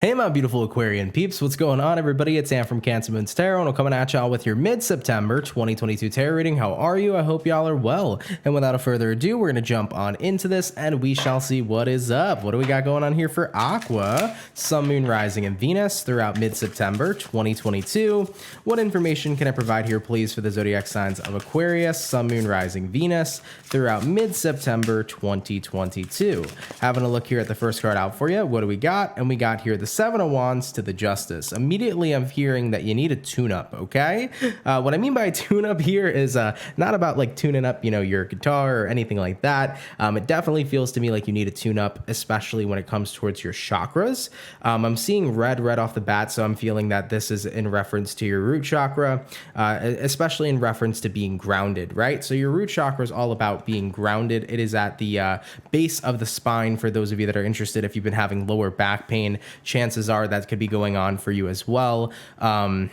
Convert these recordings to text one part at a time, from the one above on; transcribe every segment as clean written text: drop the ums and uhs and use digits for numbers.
Hey my beautiful Aquarian peeps, what's going on everybody? It's Sam from CancerMoonsTarot and we're coming at y'all with your mid-September 2022 tarot reading. How are you? I hope y'all are well. And without further ado, we're going to jump on into this and we shall see what is up. What do we got going on here for Aqua, Sun, Moon, Rising, and Venus throughout mid-September 2022? What information can I provide here please for the zodiac signs of Aquarius, Sun, Moon, Rising, Venus throughout mid-September 2022? Having a look here at the first card out for you. What do we got? And we got here the Seven of Wands to the Justice. Immediately I'm hearing that you need a tune-up, okay? What I mean by tune-up here is not about like tuning up, your guitar or anything like that. It definitely feels to me like you need a tune-up, especially when it comes towards your chakras. I'm seeing red off the bat, so I'm feeling that this is in reference to your root chakra, especially in reference to being grounded, right? So your root chakra is all about being grounded. It is at the base of the spine for those of you that are interested. If you've been having lower back pain, chances are that could be going on for you as well. How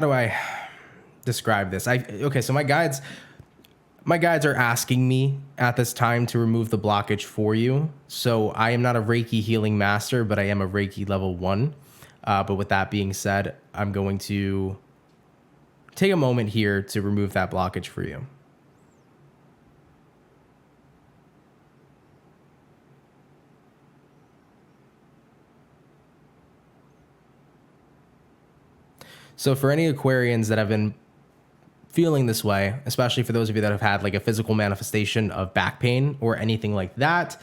do I describe this? Okay, so my guides are asking me at this time to remove the blockage for you. So I am not a Reiki healing master, but I am a Reiki level 1. But with that being said, I'm going to take a moment here to remove that blockage for you. So for any Aquarians that have been feeling this way, especially for those of you that have had like a physical manifestation of back pain or anything like that,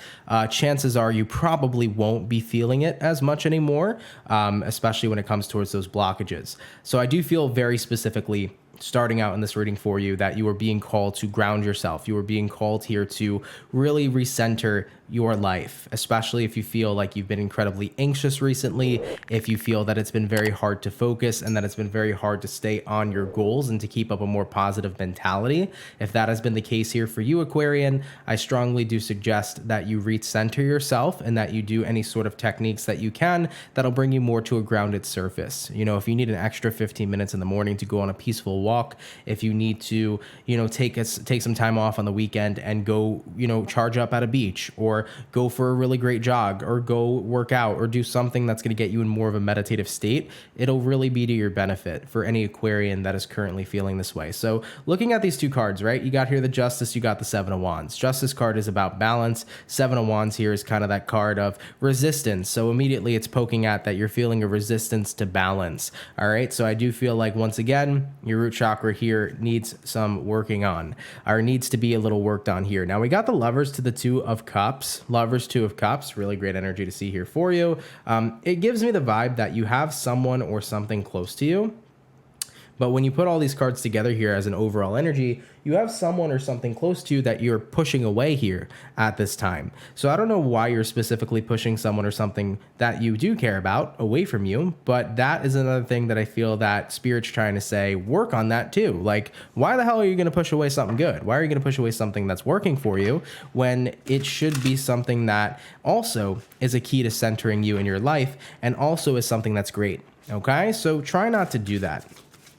chances are you probably won't be feeling it as much anymore, especially when it comes towards those blockages. So I do feel very specifically starting out in this reading for you that you are being called to ground yourself. You are being called here to really recenter your life, especially if you feel like you've been incredibly anxious recently, if you feel that it's been very hard to focus and that it's been very hard to stay on your goals and to keep up a more positive mentality. If that has been the case here for you, Aquarian, I strongly do suggest that you recenter yourself and that you do any sort of techniques that you can that'll bring you more to a grounded surface. If you need an extra 15 minutes in the morning to go on a peaceful walk, if you need to, take some time off on the weekend and go, charge up at a beach, or go for a really great jog, or go work out, or do something that's going to get you in more of a meditative state, it'll really be to your benefit for any Aquarian that is currently feeling this way. So looking at these two cards, right? You got here the Justice, you got the Seven of Wands. Justice card is about balance. Seven of Wands here is kind of that card of resistance. So immediately it's poking at that you're feeling a resistance to balance. All right. So I do feel like once again, your root chakra here needs some working on, or needs to be a little worked on here. Now we got the Lovers to the Two of Cups. Lovers, Two of Cups, really great energy to see here for you. It gives me the vibe that you have someone or something close to you. But when you put all these cards together here as an overall energy, you have someone or something close to you that you're pushing away here at this time. So I don't know why you're specifically pushing someone or something that you do care about away from you, but that is another thing that I feel that Spirit's trying to say, work on that too. Like, why the hell are you going to push away something good? Why are you going to push away something that's working for you when it should be something that also is a key to centering you in your life and also is something that's great? Okay, so try not to do that.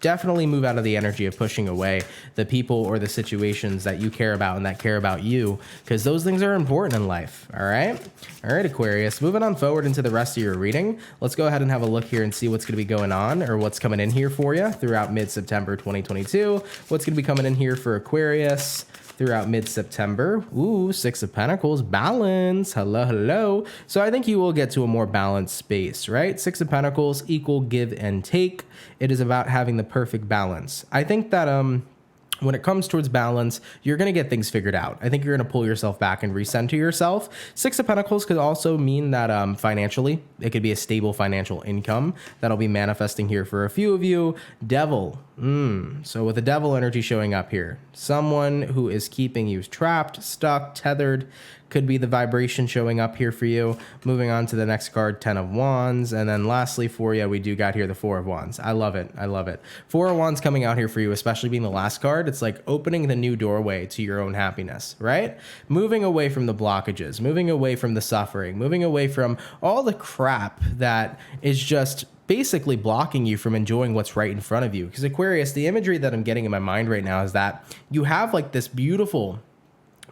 Definitely move out of the energy of pushing away the people or the situations that you care about and that care about you, because those things are important in life. All right, Aquarius, moving on forward into the rest of your reading. Let's go ahead and have a look here and see what's going to be going on, or what's coming in here for you throughout mid-September 2022. What's going to be coming in here for Aquarius throughout mid-September. Ooh, Six of Pentacles, balance. Hello. So I think you will get to a more balanced space, right? Six of Pentacles, equal give and take. It is about having the perfect balance. I think that when it comes towards balance, you're going to get things figured out. I think you're going to pull yourself back and recenter yourself. Six of Pentacles could also mean that financially, it could be a stable financial income that'll be manifesting here for a few of you. Devil. So with the Devil energy showing up here, someone who is keeping you trapped, stuck, tethered, could be the vibration showing up here for you. Moving on to the next card, Ten of Wands. And then lastly for you, we do got here the Four of Wands. I love it. Four of Wands coming out here for you, especially being the last card. It's like opening the new doorway to your own happiness, right? Moving away from the blockages, moving away from the suffering, moving away from all the crap that is just basically blocking you from enjoying what's right in front of you. Because Aquarius, the imagery that I'm getting in my mind right now is that you have like this beautiful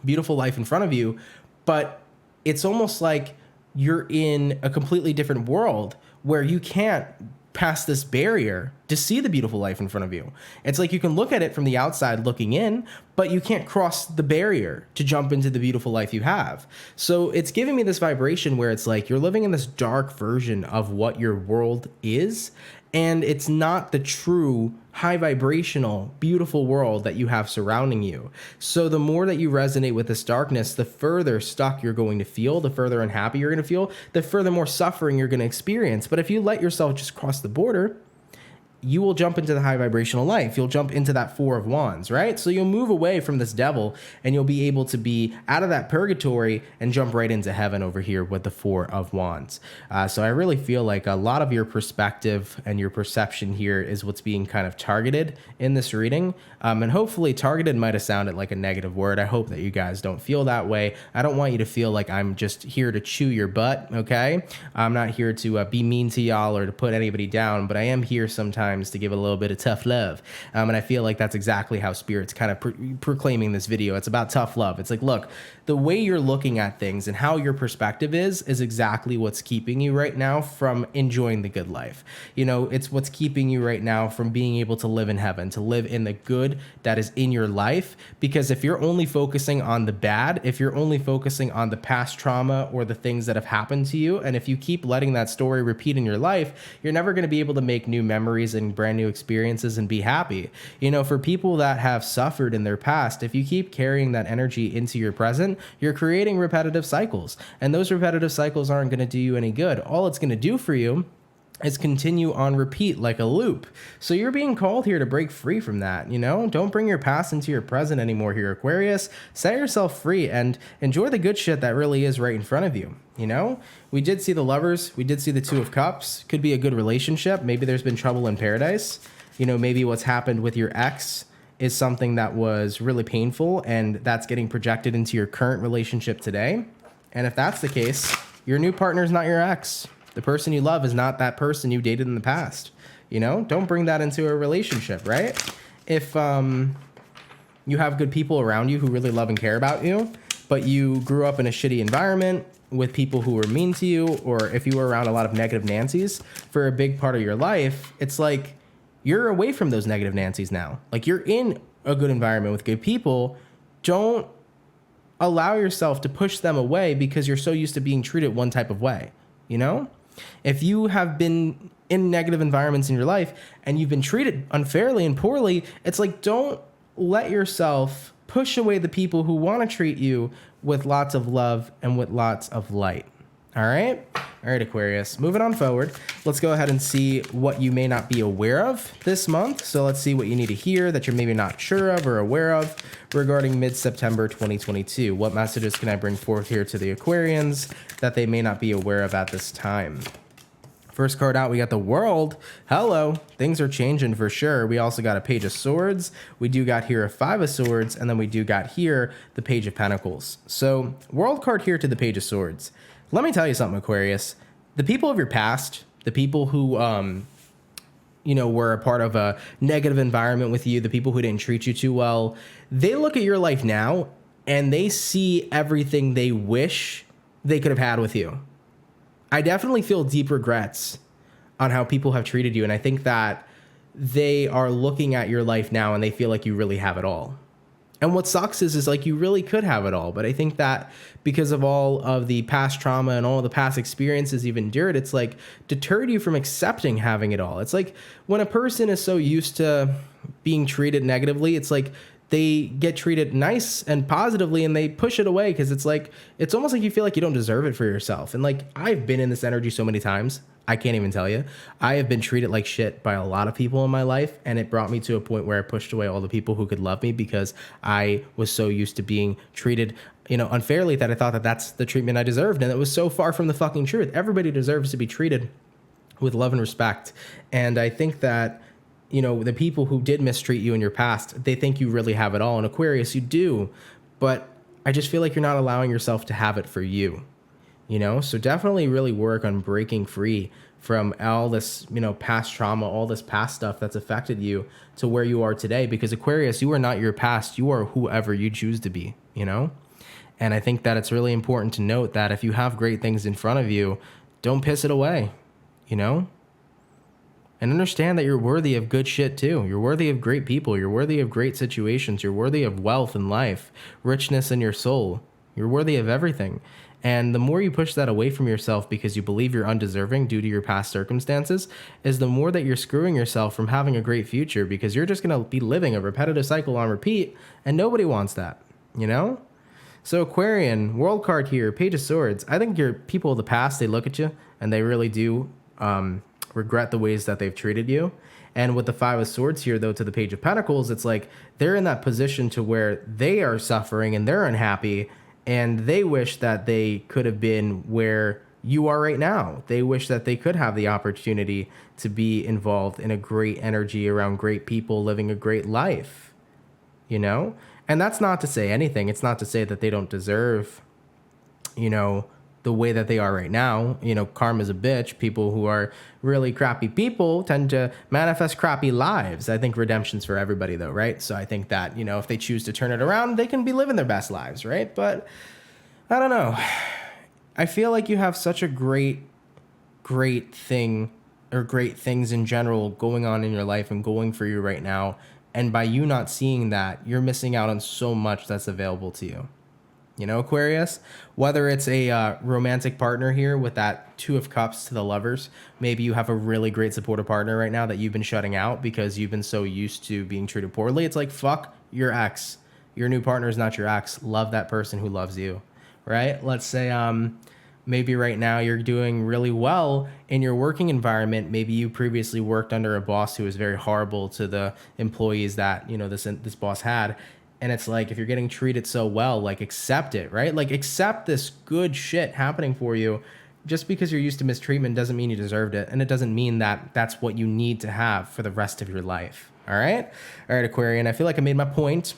life in front of you, but it's almost like you're in a completely different world where you can't pass this barrier to see the beautiful life in front of you. It's like you can look at it from the outside looking in, but you can't cross the barrier to jump into the beautiful life you have. So it's giving me this vibration where it's like you're living in this dark version of what your world is, and it's not the true high vibrational, beautiful world that you have surrounding you. So the more that you resonate with this darkness, the further stuck you're going to feel, the further unhappy you're going to feel, the further more suffering you're going to experience. But if you let yourself just cross the border, you will jump into the high vibrational life. You'll jump into that Four of Wands, right? So you'll move away from this devil and you'll be able to be out of that purgatory and jump right into heaven over here with the Four of Wands. So I really feel like a lot of your perspective and your perception here is what's being kind of targeted in this reading. And hopefully targeted might have sounded like a negative word. I hope that you guys don't feel that way. I don't want you to feel like I'm just here to chew your butt, okay? I'm not here to be mean to y'all or to put anybody down, but I am here sometimes to give a little bit of tough love. And I feel like that's exactly how Spirit's kind of proclaiming this video. It's about tough love. It's like, look, the way you're looking at things and how your perspective is exactly what's keeping you right now from enjoying the good life. You know, it's what's keeping you right now from being able to live in heaven, to live in the good that is in your life. Because if you're only focusing on the bad, if you're only focusing on the past trauma or the things that have happened to you, and if you keep letting that story repeat in your life, you're never going to be able to make new memories and brand new experiences and be happy. You know, for people that have suffered in their past, if you keep carrying that energy into your present, you're creating repetitive cycles, and those repetitive cycles aren't going to do you any good. All it's going to do for you is continue on repeat like a loop. So you're being called here to break free from that. You know, don't bring your past into your present anymore here, Aquarius. Set yourself free and enjoy the good shit that really is right in front of you. You know, we did see the Lovers, we did see the Two of Cups. Could be a good relationship. Maybe there's been trouble in paradise. You know, maybe what's happened with your ex is something that was really painful, and that's getting projected into your current relationship today. And if that's the case, your new partner is not your ex. The person you love is not that person you dated in the past. You know, don't bring that into a relationship, right? If you have good people around you who really love and care about you, but you grew up in a shitty environment with people who were mean to you, or if you were around a lot of negative Nancys for a big part of your life, it's like you're away from those negative Nancys now. Like, you're in a good environment with good people. Don't allow yourself to push them away because you're so used to being treated one type of way, you know? If you have been in negative environments in your life and you've been treated unfairly and poorly, it's like, don't let yourself push away the people who want to treat you with lots of love and with lots of light. All right? All right, Aquarius, moving on forward. Let's go ahead and see what you may not be aware of this month. So let's see what you need to hear that you're maybe not sure of or aware of regarding mid-September 2022. What messages can I bring forth here to the Aquarians that they may not be aware of at this time? First card out, we got the World. Hello, things are changing for sure. We also got a Page of Swords. We do got here a Five of Swords, and then we do got here the Page of Pentacles. So World card here to the Page of Swords. Let me tell you something, Aquarius. The people of your past, the people who, you know, were a part of a negative environment with you, the people who didn't treat you too well, they look at your life now and they see everything they wish they could have had with you. I definitely feel deep regrets on how people have treated you. And I think that they are looking at your life now and they feel like you really have it all. And what sucks is like you really could have it all. But I think that because of all of the past trauma and all of the past experiences you've endured, it's like deterred you from accepting having it all. It's like when a person is so used to being treated negatively, it's like they get treated nice and positively and they push it away because it's like, it's almost like you feel like you don't deserve it for yourself. And like, I've been in this energy so many times, I can't even tell you. I have been treated like shit by a lot of people in my life, and it brought me to a point where I pushed away all the people who could love me because I was so used to being treated, you know, unfairly that I thought that that's the treatment I deserved. And it was so far from the fucking truth. Everybody deserves to be treated with love and respect. And I think that, you know, the people who did mistreat you in your past, they think you really have it all. And Aquarius, you do, but I just feel like you're not allowing yourself to have it for you, you know? So definitely really work on breaking free from all this, you know, past trauma, all this past stuff that's affected you to where you are today. Because Aquarius, you are not your past. You are whoever you choose to be, you know? And I think that it's really important to note that if you have great things in front of you, don't piss it away, you know? And understand that you're worthy of good shit too. You're worthy of great people. You're worthy of great situations. You're worthy of wealth in life, richness in your soul. You're worthy of everything. And the more you push that away from yourself because you believe you're undeserving due to your past circumstances, is the more that you're screwing yourself from having a great future, because you're just going to be living a repetitive cycle on repeat, and nobody wants that, you know? So Aquarian, World card here, Page of Swords. I think your people of the past, they look at you and they really do regret the ways that they've treated you. And with the Five of Swords here, though, to the Page of Pentacles, it's like they're in that position to where they are suffering and they're unhappy, and they wish that they could have been where you are right now. They wish that they could have the opportunity to be involved in a great energy around great people, living a great life, you know? And that's not to say anything. It's not to say that they don't deserve, you know, the way that they are right now. You know, karma's a bitch. People who are really crappy people tend to manifest crappy lives. I think redemption's for everybody though, right? So I think that, you know, if they choose to turn it around, they can be living their best lives, right? But I don't know. I feel like you have such a great thing, or great things in general going on in your life and going for you right now. And by you not seeing that, you're missing out on so much that's available to you. You know, Aquarius, whether it's a romantic partner here with that Two of Cups to the Lovers, maybe you have a really great supportive partner right now that you've been shutting out because you've been so used to being treated poorly. It's like, fuck your ex. Your new partner is not your ex. Love that person who loves you, right? Let's say maybe right now you're doing really well in your working environment. Maybe you previously worked under a boss who was very horrible to the employees that, you know, this boss had. And it's like, if you're getting treated so well, like, accept it, right? Like, accept this good shit happening for you. Just because you're used to mistreatment doesn't mean you deserved it. And it doesn't mean that that's what you need to have for the rest of your life. All right? All right, Aquarian, I feel like I made my point.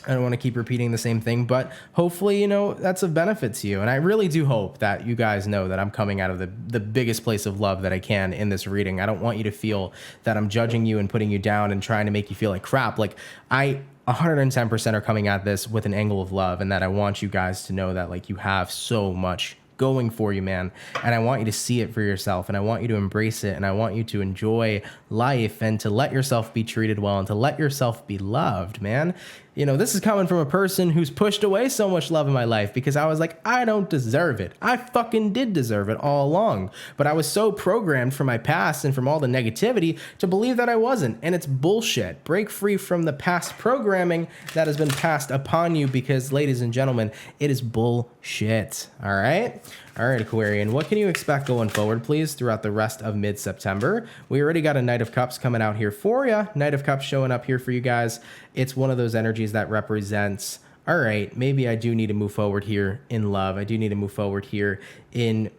I don't want to keep repeating the same thing, but hopefully, you know, that's of benefit to you. And I really do hope that you guys know that I'm coming out of the biggest place of love that I can in this reading. I don't want you to feel that I'm judging you and putting you down and trying to make you feel like crap. Like, I 110% are coming at this with an angle of love, and that I want you guys to know that, like, you have so much going for you, man. And I want you to see it for yourself, and I want you to embrace it, and I want you to enjoy life and to let yourself be treated well and to let yourself be loved, man. You know, this is coming from a person who's pushed away so much love in my life because I was like, I don't deserve it. I fucking did deserve it all along. But I was so programmed from my past and from all the negativity to believe that I wasn't. And it's bullshit. Break free from the past programming that has been passed upon you because, ladies and gentlemen, it is bullshit. All right? All right, Aquarian, what can you expect going forward, please, throughout the rest of mid-September? We already got a Knight of Cups coming out here for you. Knight of Cups showing up here for you guys. It's one of those energies that represents, all right, maybe I do need to move forward here in love. I do need to move forward here in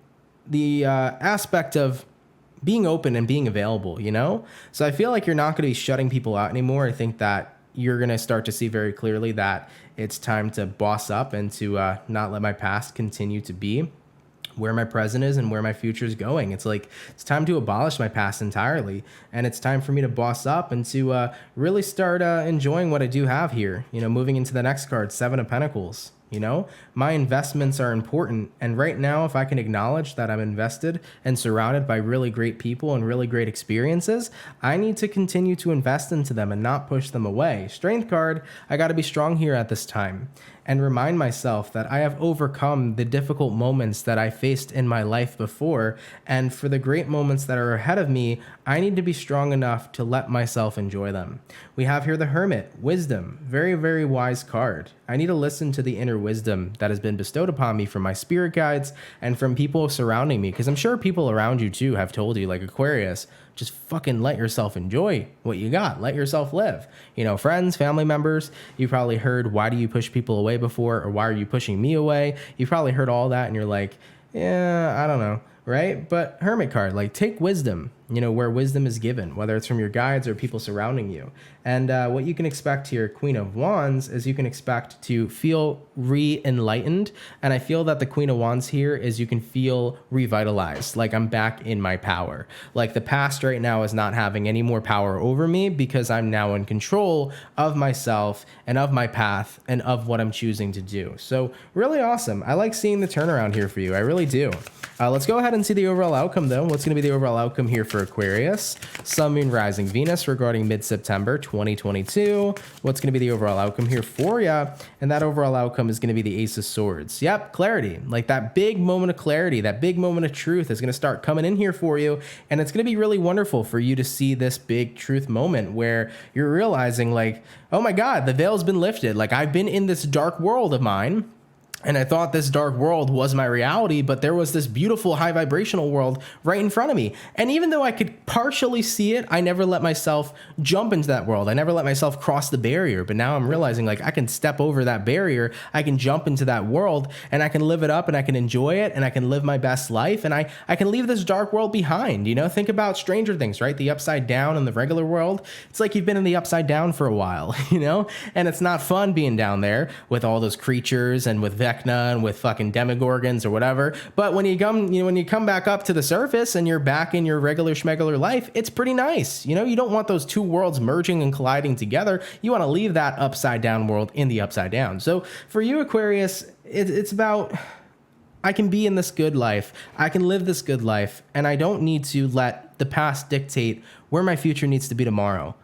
the aspect of being open and being available, you know? So I feel like you're not going to be shutting people out anymore. I think that you're going to start to see very clearly that it's time to boss up and to not let my past continue to be where my present is and where my future is going. It's like, it's time to abolish my past entirely. And it's time for me to boss up and to really start enjoying what I do have here. You know, moving into the next card, Seven of Pentacles. You know, my investments are important. And right now, if I can acknowledge that I'm invested and surrounded by really great people and really great experiences, I need to continue to invest into them and not push them away. Strength card, I got to be strong here at this time and remind myself that I have overcome the difficult moments that I faced in my life before. And for the great moments that are ahead of me, I need to be strong enough to let myself enjoy them. We have here the Hermit, wisdom, very, very wise card. I need to listen to the inner wisdom that has been bestowed upon me from my spirit guides and from people surrounding me. Because I'm sure people around you too have told you, like Aquarius, just fucking let yourself enjoy what you got. Let yourself live. You know, friends, family members, you probably heard, why do you push people away before? Or why are you pushing me away? You probably heard all that and you're like, yeah, I don't know. Right? But Hermit card, like, take wisdom, where wisdom is given, whether it's from your guides or people surrounding you. And what you can expect here, Queen of Wands, is you can expect to feel re-enlightened. And I feel that the Queen of Wands here is you can feel revitalized, like I'm back in my power. Like the past right now is not having any more power over me because I'm now in control of myself and of my path and of what I'm choosing to do. So really awesome. I like seeing the turnaround here for you. I really do. Let's go ahead and see the overall outcome though. What's going to be the overall outcome here for Aquarius? Sun, Moon, Rising, Venus regarding mid-September 2022. What's going to be the overall outcome here for you? And that overall outcome is going to be the Ace of Swords. Yep, clarity. Like that big moment of clarity, that big moment of truth is going to start coming in here for you. And it's going to be really wonderful for you to see this big truth moment where you're realizing like, oh my God, the veil's been lifted. Like I've been in this dark world of mine, and I thought this dark world was my reality, but there was this beautiful high vibrational world right in front of me. And even though I could partially see it, I never let myself jump into that world. I never let myself cross the barrier. But now I'm realizing like I can step over that barrier. I can jump into that world and I can live it up and I can enjoy it and I can live my best life. And I can leave this dark world behind. Think about Stranger Things, right? The upside down and the regular world. It's like you've been in the upside down for a while, and it's not fun being down there with all those creatures and with and with fucking demogorgons or whatever. But when you come back up to the surface and you're back in your regular schmegular life, it's pretty nice. You don't want those two worlds merging and colliding together. You want to leave that upside down world in the upside down. So for you, Aquarius, it's about, I can be in this good life. I can live this good life. And I don't need to let the past dictate where my future needs to be tomorrow.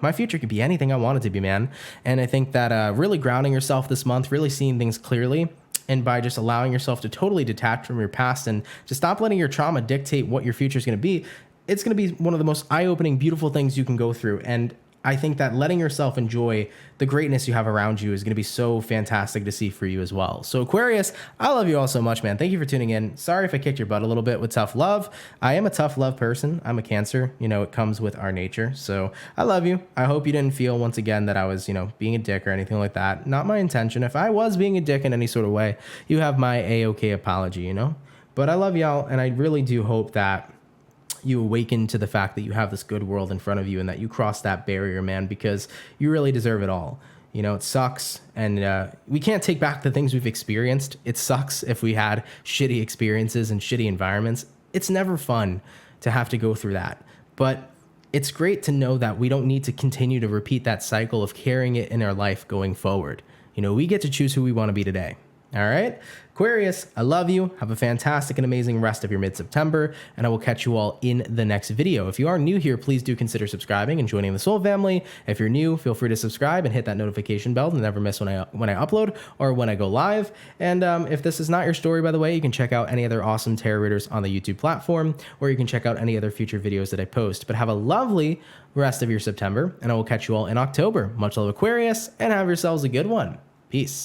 My future could be anything I want it to be, man. And I think that really grounding yourself this month, really seeing things clearly, and by just allowing yourself to totally detach from your past and to stop letting your trauma dictate what your future is going to be, it's going to be one of the most eye-opening, beautiful things you can go through. And I think that letting yourself enjoy the greatness you have around you is going to be so fantastic to see for you as well. So Aquarius, I love you all so much, man. Thank you for tuning in. Sorry if I kicked your butt a little bit with tough love. I am a tough love person. I'm a Cancer. It comes with our nature. So I love you. I hope you didn't feel once again that I was, being a dick or anything like that. Not my intention. If I was being a dick in any sort of way, you have my A-OK apology, But I love y'all, and I really do hope that you awaken to the fact that you have this good world in front of you and that you cross that barrier, man, because you really deserve it all. It sucks. And we can't take back the things we've experienced. It sucks if we had shitty experiences and shitty environments. It's never fun to have to go through that. But it's great to know that we don't need to continue to repeat that cycle of carrying it in our life going forward. We get to choose who we want to be today. All right, Aquarius, I love you. Have a fantastic and amazing rest of your mid-September, and I will catch you all in the next video. If you are new here, please do consider subscribing and joining the Soul family. If you're new, feel free to subscribe and hit that notification bell to never miss when I upload or when I go live. And if this is not your story, by the way, you can check out any other awesome tarot readers on the YouTube platform, or you can check out any other future videos that I post. But have a lovely rest of your September, and I will catch you all in October. Much love, Aquarius, and have yourselves a good one. Peace.